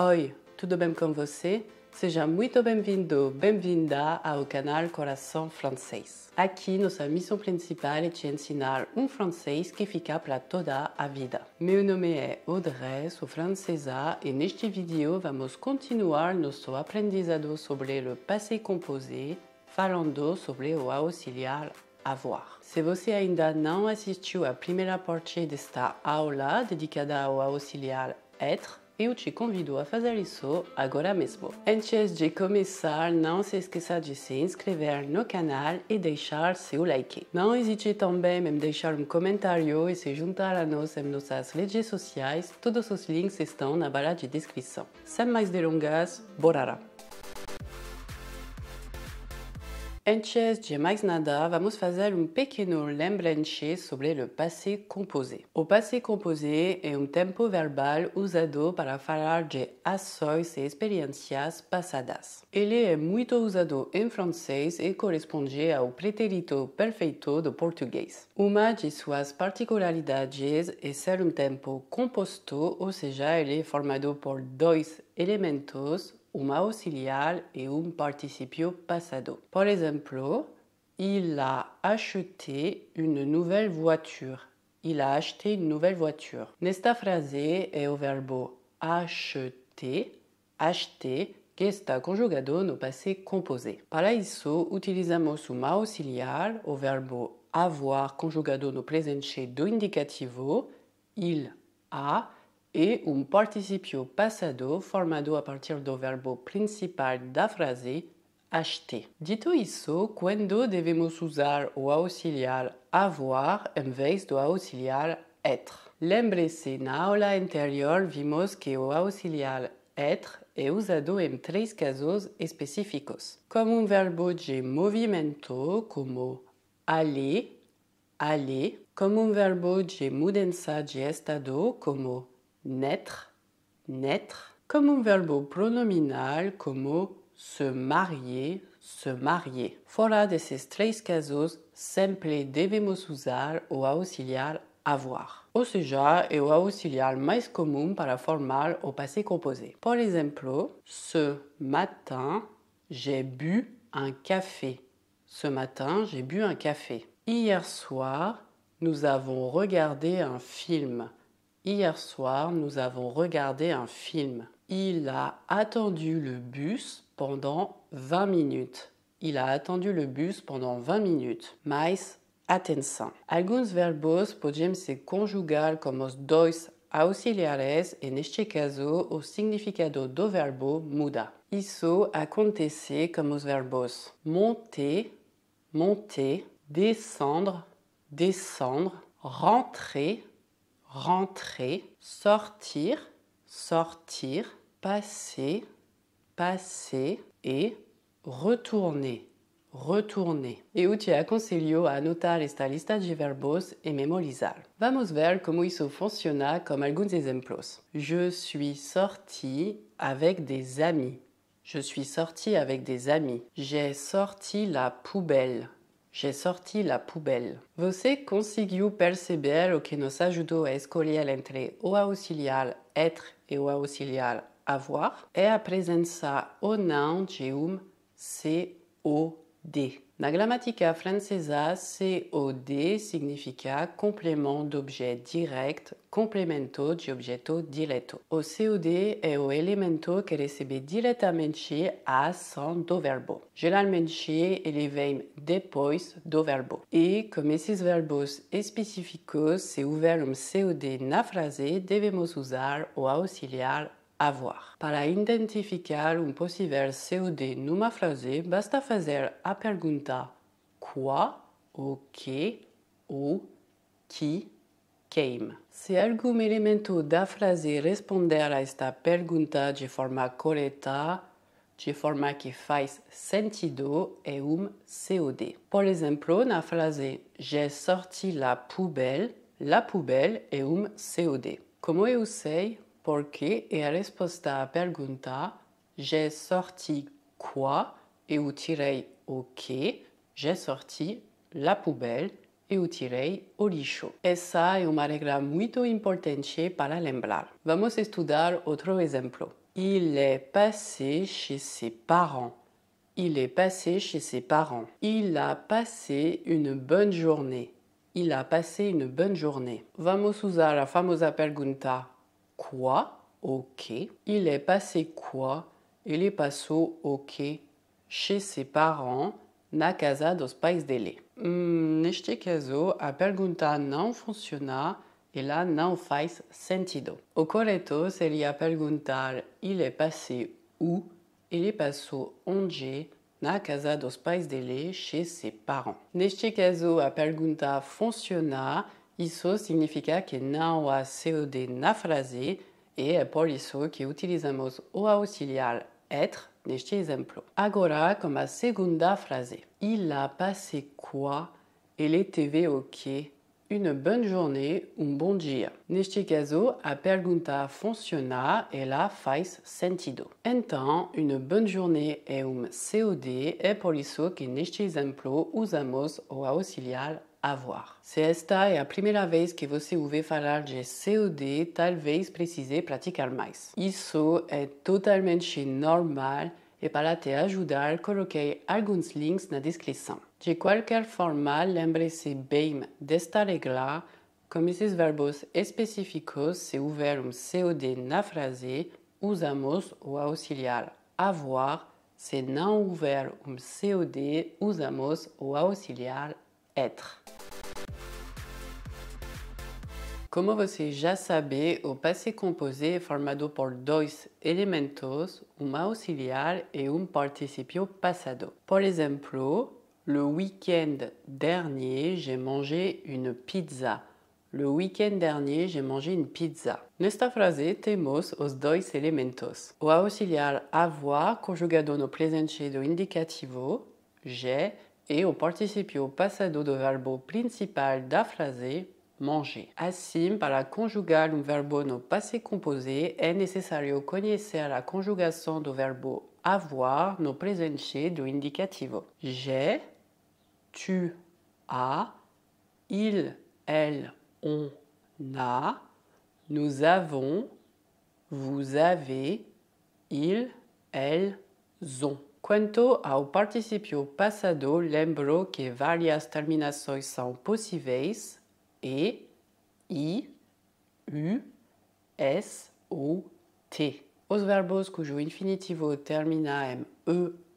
Oi, tudo bem com você? Seja muito bem-vindo, bem-vinda ao canal Coração Francês. Aqui, nossa missão principal é te ensinar francês que fica para toda a vida. Meu nome é Audrey, sou francesa e neste vídeo vamos continuar nosso aprendizado sobre o passé composé, falando sobre o auxiliar avoir. Se você ainda não assistiu à primeira parte desta aula dedicada ao auxiliar être, eu te convido a fazer isso agora mesmo. Antes de começar, não se esqueça de se inscrever no canal e deixar seu like. Não hesite também em deixar comentário e se juntar a nós em nossas redes sociais. Todos os links estão na barra de descrição. Sem mais delongas, bora lá! Antes de mais nada, vamos fazer pequeno lembrete sobre o passé composé. O passé composé é tempo verbal usado para falar de ações e experiências passadas. Ele é muito usado em francês e corresponde ao pretérito perfeito do português. Uma de suas particularidades é ser tempo composto, ou seja, ele é formado por dois elementos, auxiliar et participio passado. Par exemple, il a acheté une nouvelle voiture. Il a acheté une nouvelle voiture. Nesta frase é o verbo acheter, que está conjugado no passé composé. Para isso, utilizamos auxiliar, o verbo avoir conjugado no presente do indicativo, il a, e participio passado formado a partir do verbo principal da frase, acheter. Dito isso, quando devemos usar o auxiliar avoir em vez do auxiliar être? Lembre-se, na aula anterior vimos que o auxiliar être é usado em três casos específicos, como verbo de movimento, como aller, como verbo de mudança de estado, como naître, comme verbo pronominal como se marier, Fora desses três casos, sempre devemos usar o auxiliar avoir. Ou seja, é o auxiliar mais comum para formar o passé composé. Por exemplo, ce matin, j'ai bu un café. Ce matin, j'ai bu un café. Hier soir, nous avons regardé un film. Hier soir, nous avons regardé un film. Il a attendu le bus pendant 20 minutes. Il a attendu le bus pendant 20 minutes. Mais atenção. Alguns verbos podem se conjugar como os dois auxiliares e neste caso o significado do verbo muda. Isso acontece com os verbos monter, descendre, rentrer, sortir, passer, e retourner. Eu te aconselho a anotar esta lista de verbos e memorizar. Vamos ver como isso funciona com alguns exemplos. Je suis sorti avec des amis. J'ai sorti la poubelle. Você conseguiu perceber o que nos ajudou a escolher entre o auxiliar être e o auxiliar avoir? É a presença ou não de COD. Na gramática francesa, COD significa complément d'objet direct, complemento de objeto direto. O COD é o elemento que recebe diretamente a ação do verbo. Geralmente, ele vem depois do verbo. E, como esses verbos específicos, se houver COD na frase, devemos usar o auxiliar avoir. Para identificar possível COD numa frase, basta fazer a pergunta quoi, o que, ou qui, came. Se algum elemento da frase responder a esta pergunta de forma correta, de forma que faz sentido, é COD. Por exemplo, na frase j'ai sorti la poubelle é COD. Como eu sei? Porque é a resposta à pergunta j'ai sorti quoi? Eu tirei o que? J'ai sorti la poubelle. Eu tirei o lixo. Essa é uma regra muito importante para lembrar. Vamos estudar outro exemplo. Il est passé chez ses parents. Il est passé chez ses parents. Il a passé une bonne journée. Il a passé une bonne journée. Vamos usar la famosa pergunta quoi? Ok. Il est passé quoi? Ele passou o quê? Chez ses parents, na casa dos pais dele. Neste caso, a pergunta não funciona. Ela não faz sentido. O correto seria perguntar ele é passé où? Ele passou onde? Na casa dos pais dele, chez ses parents. Neste caso, a pergunta funciona. Isso significa que não há COD na frase e é por isso que utilizamos o auxiliar être neste exemplo. Agora, como a segunda frase. Il a passé quoi? Ele teve o quê? Une bonne journée, bon dia. Neste caso, a pergunta funciona, ela faz sentido. Então, une bonne journée é COD, é por isso que neste exemplo usamos o auxiliar avoir. Se esta é a primeira vez que você ouve falar de COD, talvez precise praticar mais. Isso é totalmente normal e para te ajudar, coloquei alguns links na descrição. De qualquer forma, lembre-se bem desta regra, como esses verbos específicos, se houver COD na frase, usamos o auxiliar avoir, se não houver COD, usamos o auxiliar être. Como você já sabe, o passé composé é formado por dois elementos, auxiliar e participio passado. Por exemplo, le week-end dernier, j'ai mangé une pizza. Le week-end dernier, j'ai mangé une pizza. Nesta frase, temos os dois elementos. O auxiliar avoir, conjugado no presente do indicativo, j'ai, e o participio passado do verbo principal da frase, manger. Assim, para conjugar verbo no passé composé, é necessário conhecer a conjugação do verbo avoir no presente do indicativo. J'ai, tu as, il, elle, on a, nous avons, vous avez, ils, elles, ont. Quanto ao participio passado, lembro que várias terminações são possíveis: e, i, u, s ou t. Os verbos cujo infinitivo termina em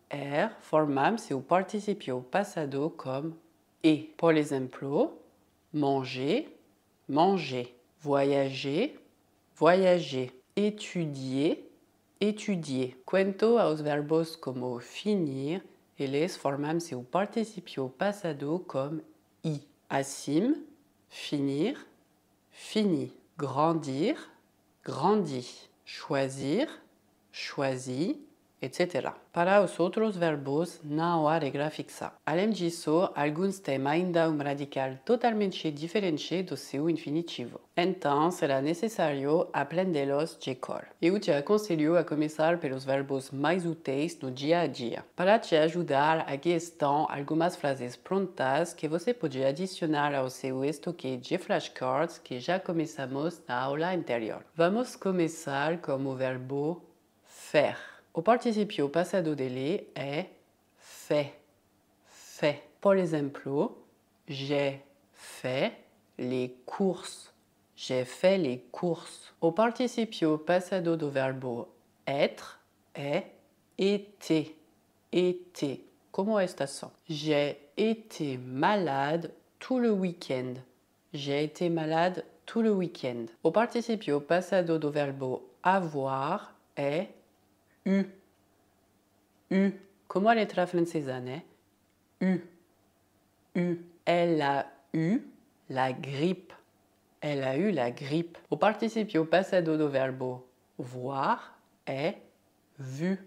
er formam seu participio passado como e. Por exemplo, manger, manger, voyager, voyager, étudier, étudier. Quanto aos verbos como finir, eles formam seu participio passado como i. Assim, finir, fini. Grandir, grandi. Choisir, choisi, etc. Para os outros verbos, não há regra fixa. Além disso, alguns têm ainda radical totalmente diferente do seu infinitivo. Então, será necessário aprendê-los de cor. Eu te aconselho a começar pelos verbos mais úteis no dia a dia. Para te ajudar, aqui estão algumas frases prontas que você pode adicionar ao seu estoque de flashcards que já começamos na aula anterior. Vamos começar com o verbo faire. O participio passado dele é fait. Fait. Por exemplo, j'ai fait les courses. J'ai fait les courses. O participio passado do verbo être é été. Été. Como a estação. J'ai été malade tout le week-end. J'ai été malade tout le week-end. O participio passado do verbo avoir é eu. Eu. Como a letra francesa, né? Eu. Eu. Elle a eu la grippe. Elle a eu la grippe. O participio passado do verbo voir est vu.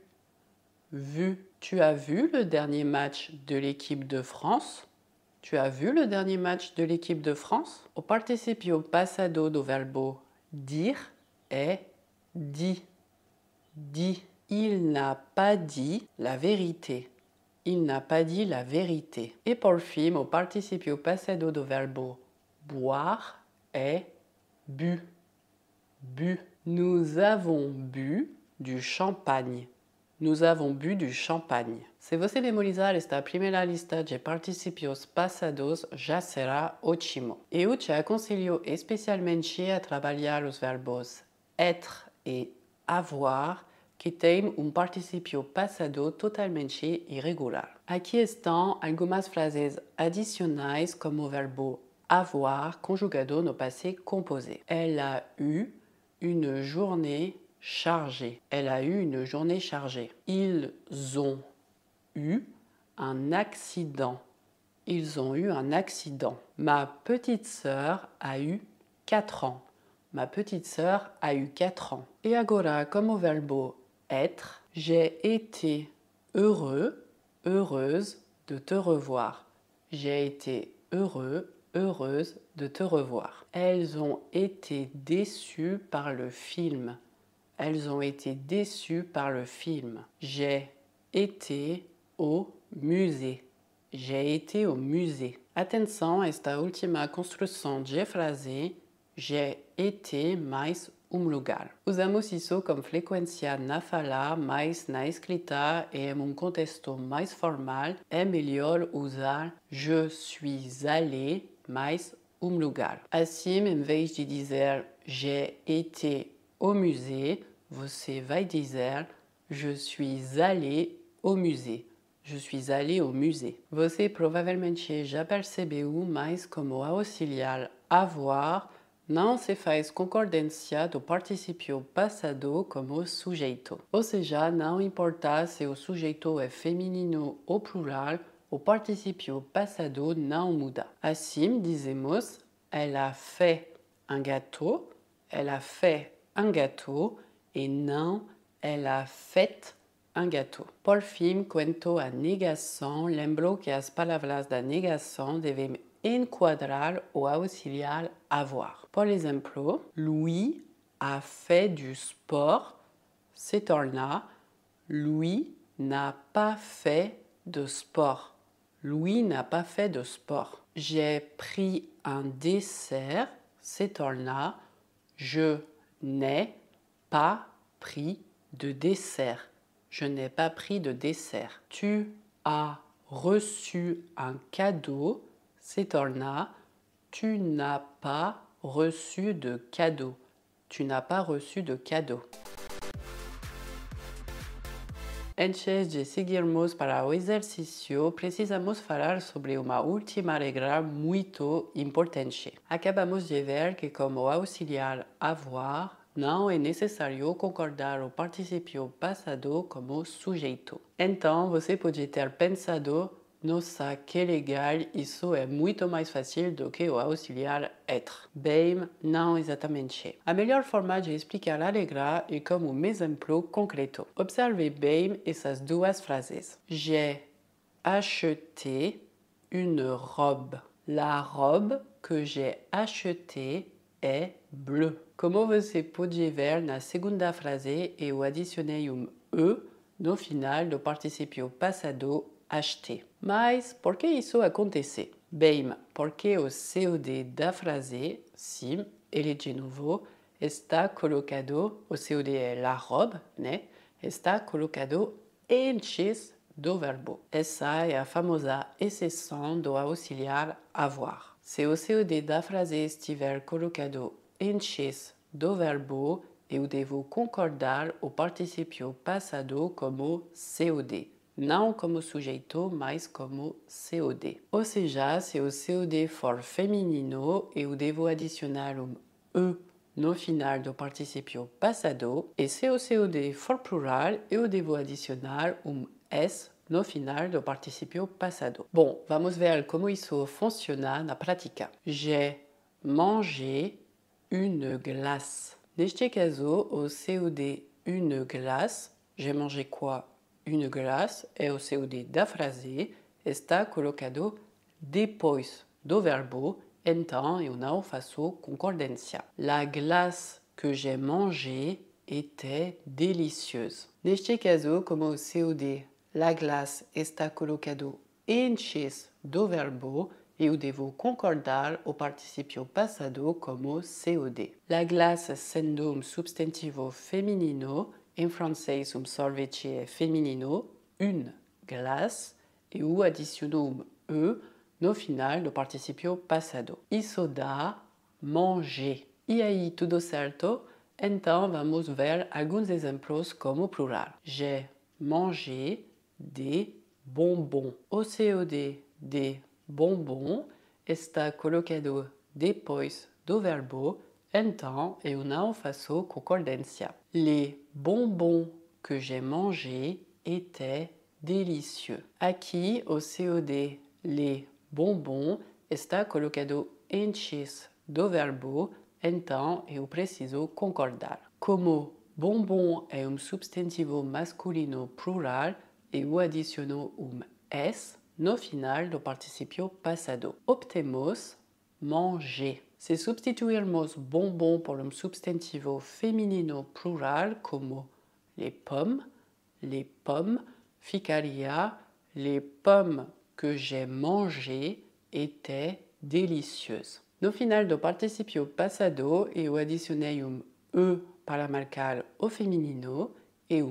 Vu. Tu as vu le dernier match de l'équipe de France? Tu as vu le dernier match de l'équipe de France? O participio passado do verbo dire est dit. Dit. Il n'a pas dit la vérité. Il n'a pas dit la vérité. Et por fin, o participio passado do verbo boire est bu. Bu. Nous avons bu du champagne. Nous avons bu du champagne. Se você memorizar esta primeira lista de participios passados, já será ótimo. Eu te aconselho especialmente a trabalhar os verbos être e avoir, que têm participio passado totalmente irregular. Aqui estão algumas frases adicionais como o verbo avoir conjugado no passé composé. Elle a eu une journée chargée. Elle a eu une journée chargée. Ils ont eu un accident. Ils ont eu un accident. Ma petite sœur a eu 4 ans. Ma petite sœur a eu 4 ans. Et agora, como verbo être, j'ai été heureux, heureuse de te revoir. J'ai été heureux, heureuse de te revoir. Elles ont été déçues par le film. Elles ont été déçues par le film. J'ai été au musée. J'ai été au musée. Atenção a esta última construção de frase. J'ai été mais lugar. Usamos isso com frequência na fala, mas na escrita e em contexto mais formal é melhor usar je suis allé mais lugar. Assim, em vez de dizer j'ai été au musée, você vai dizer je suis allé au musée. Je suis allé au musée. Você provavelmente já percebeu, mas como auxiliar avoir não se faz concordância do participio passado como sujeito. Ou seja, não importa se o sujeito é feminino ou plural, o participio passado não muda. Assim, dizemos elle a fait un gâteau, elle a fait un gâteau, e não elle a fait un gâteau. Por fim, quanto à negação, lembro que as palavras da negação devem enquadrar o auxiliar avoir. Por exemplo, Louis a fait du sport, se torna Louis n'a pas fait de sport. Louis n'a pas fait de sport. J'ai pris un dessert, se torna je n'ai pas pris de dessert. Je n'ai pas pris de dessert. Tu as reçu un cadeau, se torna tu n'as pas reçu de cadeau. Tu n'as pas reçu de cadeau. Antes de seguirmos para o exercício, precisamos falar sobre uma última regra muito importante. Acabamos de ver que, como auxiliar avoir, não é necessário concordar o participio passado como sujeito. Então, você pode ter pensado, nossa, que legal, isso é muito mais fácil do que o auxiliar être. Bem, não exatamente. A melhor forma de explicar a regra é com um exemplo concreto. Observe bem essas duas frases. J'ai acheté une robe. La robe que j'ai achetée est bleue. Como você pode ver na segunda frase, eu adicionei e no final do participio passado acheter. Mas por que isso acontece? Bem, porque o COD da frase, sim, ele de novo, está colocado, o COD é la robe, né? Está colocado antes do verbo. Essa é a famosa exceção do auxiliar avoir. Se o COD da frase estiver colocado antes do verbo, eu devo concordar o participio passado como COD. Não como sujeito, mas como COD. Ou seja, se o COD for feminino, eu devo adicionar e no final do participio passado. E se o COD for plural, eu devo adicionar S no final do participio passado. Bom, vamos ver como isso funciona na prática. J'ai mangé une glace. Neste caso, o COD une glace, j'ai mangé quoi? Une glace, é o COD da frase, está colocado depois do verbo, então eu não faço concordância. La glace que j'ai mangée était délicieuse. Neste caso, como o COD la glace está colocado antes do verbo, eu devo concordar o participio passado como COD. La glace sendo substantivo feminino, em francês sorvete é feminino, une glace, e o adiciono e no final do participio passado. Isso dá manger. E aí, tudo certo? Então, vamos ver alguns exemplos como plural. J'ai mangé des bonbons. O COD de bonbons está colocado depois do verbo, então eu não faço concordância. Les bonbons que j'ai mangés étaient délicieux. Aqui, o COD les bonbons está colocado antes do verbo, então eu preciso concordar. Como bonbon é substantivo masculino plural, eu adiciono S no final do participio passado. Obtemos manger. Se substituirmos bonbon por substantivo feminino plural como les pommes, ficaria les pommes que j'ai mangées étaient délicieuses. No final do participio passado, eu adicionei E para marcar o feminino e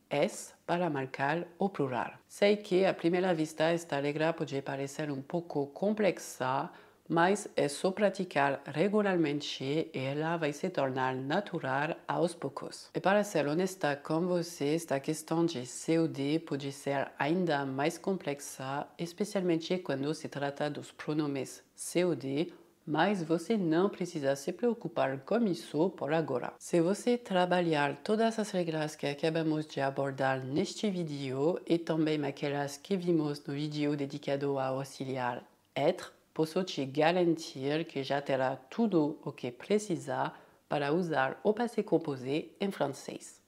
S para marcar o plural. Sei que à primeira vista esta regra pode parecer pouco complexa, mas é só praticar regularmente e ela vai se tornar natural aos poucos. E para ser honesta com você, esta questão de COD pode ser ainda mais complexa, especialmente quando se trata dos pronomes COD, mas você não precisa se preocupar com isso por agora. Se você trabalhar todas as regras que acabamos de abordar neste vídeo e também aquelas que vimos no vídeo dedicado ao auxiliar être, posso te garantir que já terá tudo o que precisa para usar o passé composé em francês.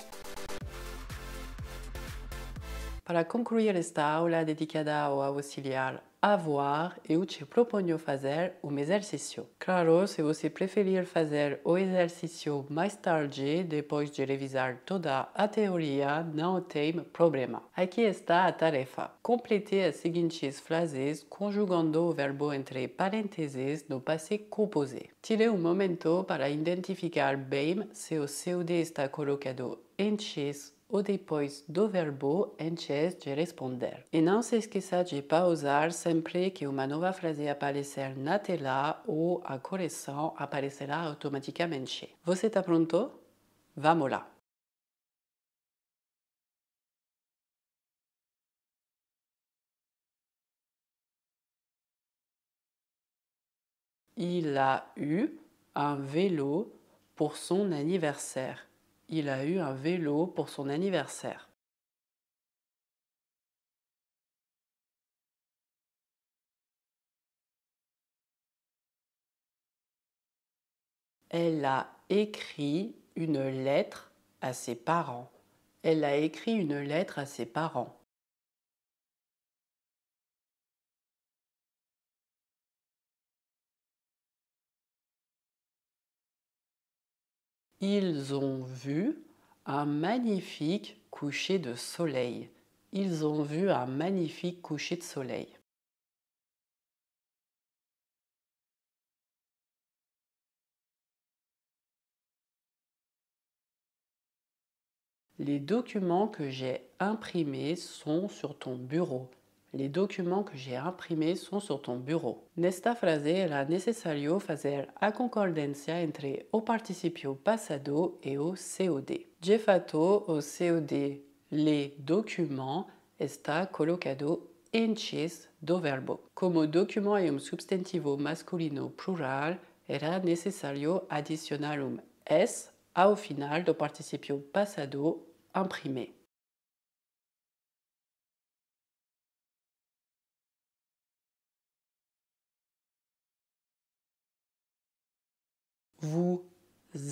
Para concluir esta aula dedicada ao auxiliar avoir, eu te proponho fazer exercício. Claro, se você preferir fazer o exercício mais tarde, depois de revisar toda a teoria, não tem problema. Aqui está a tarefa. Complete as seguintes frases conjugando o verbo entre parênteses no passé composé. Tire momento para identificar bem se o COD está colocado antes ou depois do verbo antes de responder. E não se esqueça de pausar sempre que uma nova frase aparecer na tela ou a correção aparecerá automaticamente. Você está pronto? Vamos lá! Il a eu un vélo pour son anniversaire. Il a eu un vélo pour son anniversaire. Elle a écrit une lettre à ses parents. Elle a écrit une lettre à ses parents. Ils ont vu un magnifique coucher de soleil. Ils ont vu un magnifique coucher de soleil. Les documents que j'ai imprimés sont sur ton bureau. Les documents que j'ai imprimés sont sur ton bureau. Nesta frase era necessário fazer a concordância entre o participio passado e o COD. De fato, o COD, les documents, está colocado antes do verbo. Como documento é substantivo masculino plural, era necessário adicionar S ao final do participio passado imprimé. Vous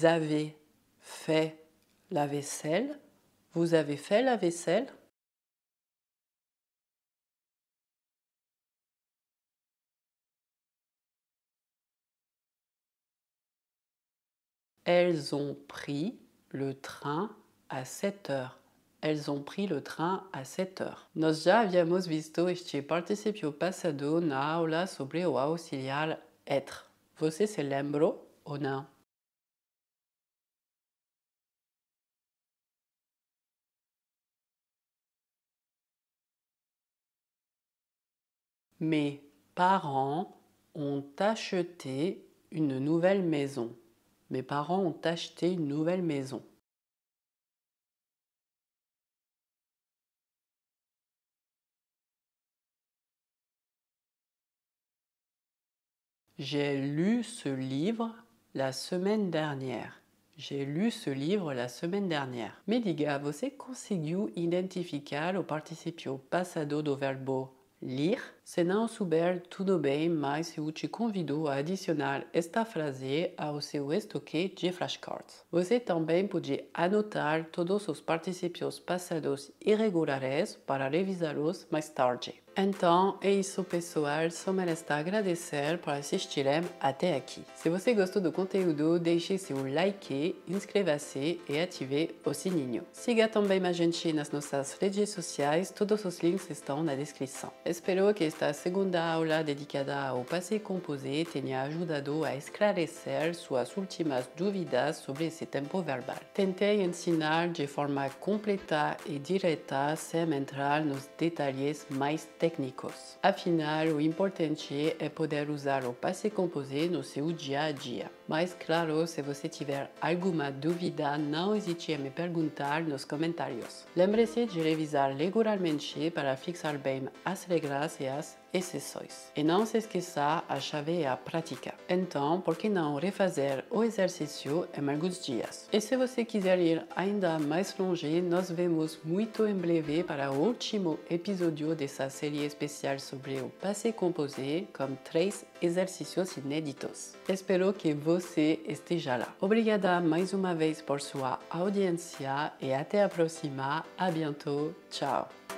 avez fait la vaisselle. Vous avez fait la vaisselle. Elles ont pris le train à 7 heures. Elles ont pris le train à 7 heures. Nós já havíamos visto este participio passado na aula sobre o auxiliar être. Você se lembrou ou não? Mes parents ont acheté une nouvelle maison. Mes parents ont acheté une nouvelle maison. J'ai lu ce livre la semaine dernière. J'ai lu ce livre la semaine dernière. Me diga, você conseguiu identificar o participio passado do verbo ler? Se não souber, tudo bem, mas eu te convido a adicionar esta frase ao seu estoque de flashcards. Você também pode anotar todos os participios passados irregulares para revisá-los mais tarde. Então é isso, pessoal. Só me resta agradecer por assistirem até aqui. Se você gostou do conteúdo, deixe seu like, inscreva-se e ative o sininho. Siga também a gente nas nossas redes sociais, todos os links estão na descrição. Espero que esta segunda aula dedicada ao passé composé tenha ajudado a esclarecer suas últimas dúvidas sobre esse tempo verbal. Tentei ensinar de forma completa e direta sem entrar nos detalhes mais técnicos. Afinal, o importante é poder usar o passé composé no seu dia a dia. Mas claro, se você tiver alguma dúvida, não hesite a me perguntar nos comentários. Lembre-se de revisar regularmente para fixar bem as regras e as exceções. E não se esqueça, a chave é a prática. Então, por que não refazer o exercício em alguns dias? E se você quiser ir ainda mais longe, nos vemos muito em breve para o último episódio dessa série especial sobre o passé composé com 3 exercícios inéditos. Espero que você esteja lá. Obrigada mais uma vez por sua audiência e até a próxima. A bientôt. Tchau!